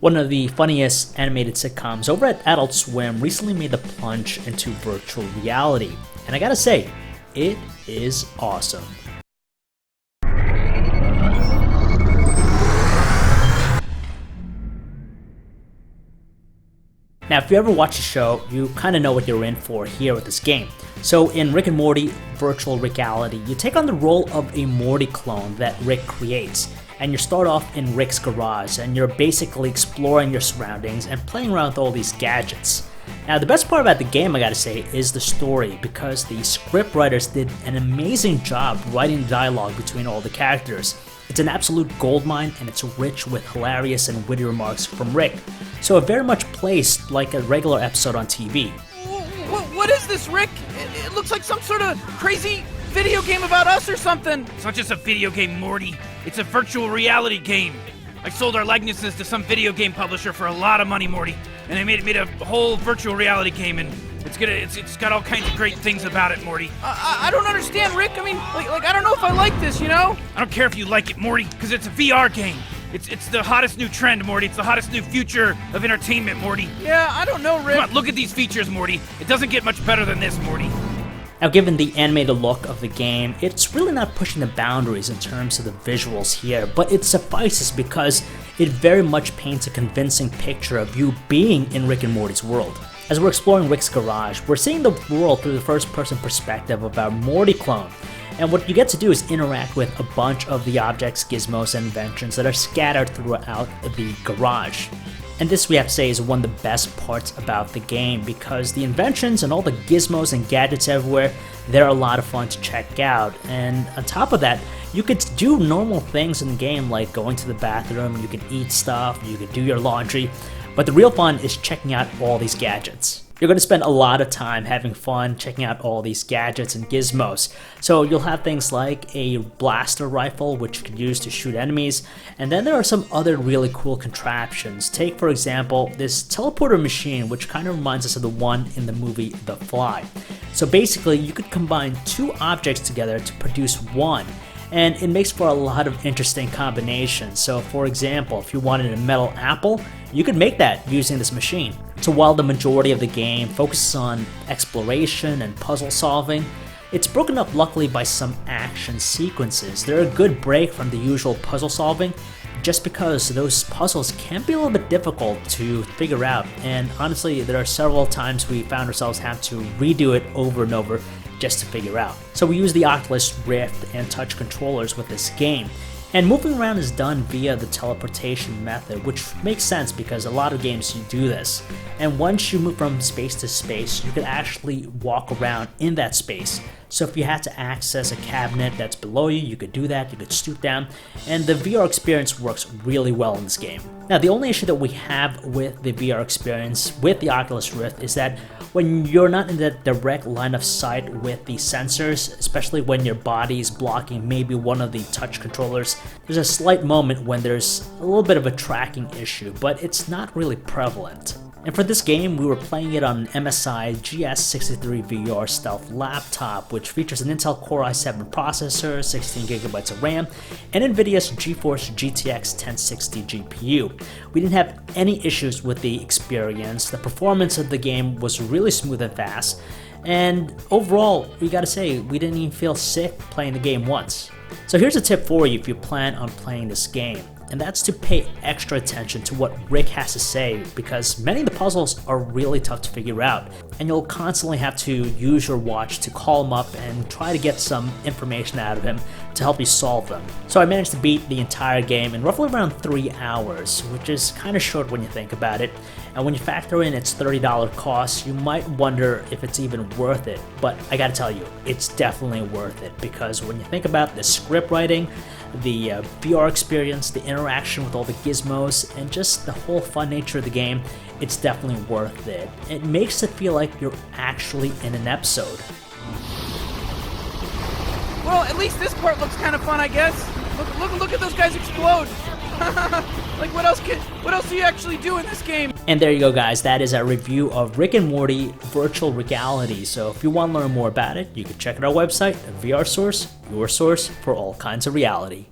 One of the funniest animated sitcoms over at Adult Swim recently made the plunge into virtual reality, and I gotta say, it is awesome. Now, if you ever watch the show, you kind of know what you're in for here with this game. So in Rick and Morty Virtual Rick-ality, you take on the role of a Morty clone that Rick creates, and you start off in Rick's garage, and you're basically exploring your surroundings and playing around with all these gadgets. Now, the best part about the game, I gotta say, is the story, because the script writers did an amazing job writing dialogue between all the characters. It's an absolute goldmine, and it's rich with hilarious and witty remarks from Rick, so it very much plays like a regular episode on TV. What is this, Rick? It looks like some sort of crazy video game about us or something. It's not just a video game, Morty. It's a virtual reality game. I sold our likenesses to some video game publisher for a lot of money, Morty, and they made a whole virtual reality game, and it's got all kinds of great things about it, Morty. I don't understand, Rick. I mean, like I don't know if I like this, you know? I don't care if you like it, Morty, because it's a VR game. It's the hottest new trend, Morty. It's the hottest new future of entertainment, Morty. Yeah, I don't know, Rick. Come on, look at these features, Morty. It doesn't get much better than this, Morty. Now, given the animated look of the game, it's really not pushing the boundaries in terms of the visuals here, but it suffices because it very much paints a convincing picture of you being in Rick and Morty's world. As we're exploring Rick's garage, we're seeing the world through the first-person perspective of our Morty clone, and what you get to do is interact with a bunch of the objects, gizmos, and inventions that are scattered throughout the garage. And this, we have to say, is one of the best parts about the game, because the inventions and all the gizmos and gadgets everywhere, they're a lot of fun to check out. And on top of that, you could do normal things in the game, like going to the bathroom, you could eat stuff, you could do your laundry, but the real fun is checking out all these gadgets. You're going to spend a lot of time having fun checking out all these gadgets and gizmos. So you'll have things like a blaster rifle, which you can use to shoot enemies, and then there are some other really cool contraptions. Take, for example, this teleporter machine, which kind of reminds us of the one in the movie The Fly. So basically, you could combine two objects together to produce one, and it makes for a lot of interesting combinations. So for example, if you wanted a metal apple, you could make that using this machine. So while the majority of the game focuses on exploration and puzzle solving, it's broken up luckily by some action sequences. They're a good break from the usual puzzle solving, just because those puzzles can be a little bit difficult to figure out, and honestly, there are several times we found ourselves having to redo it over and over just to figure out. So we use the Oculus Rift and touch controllers with this game, and moving around is done via the teleportation method, which makes sense because a lot of games you do this. And once you move from space to space, you can actually walk around in that space. So if you had to access a cabinet that's below you, you could do that, you could stoop down, and the VR experience works really well in this game. Now, the only issue that we have with the VR experience with the Oculus Rift is that when you're not in the direct line of sight with the sensors, especially when your body is blocking maybe one of the touch controllers, there's a slight moment when there's a little bit of a tracking issue, but it's not really prevalent. And for this game, we were playing it on an MSI GS63VR stealth laptop, which features an Intel Core i7 processor, 16GB of RAM, and NVIDIA's GeForce GTX 1060 GPU. We didn't have any issues with the experience. The performance of the game was really smooth and fast, and overall, we gotta say, we didn't even feel sick playing the game once. So here's a tip for you if you plan on playing this game, and that's to pay extra attention to what Rick has to say, because many of the puzzles are really tough to figure out, and you'll constantly have to use your watch to call him up and try to get some information out of him to help you solve them. So I managed to beat the entire game in roughly around 3 hours, which is kind of short when you think about it, and when you factor in its $30 cost, you might wonder if it's even worth it, but I gotta tell you, it's definitely worth it, because when you think about the script writing, the VR experience, the interaction with all the gizmos, and just the whole fun nature of the game, it's definitely worth it. It makes it feel like you're actually in an episode. Well, at least this part looks kind of fun, I guess. Look at those guys explode. Like, what else do you actually do in this game? And there you go, guys. That is our review of Rick and Morty Virtual Rick-ality. So if you want to learn more about it, you can check out our website, VRSource, your source for all kinds of reality.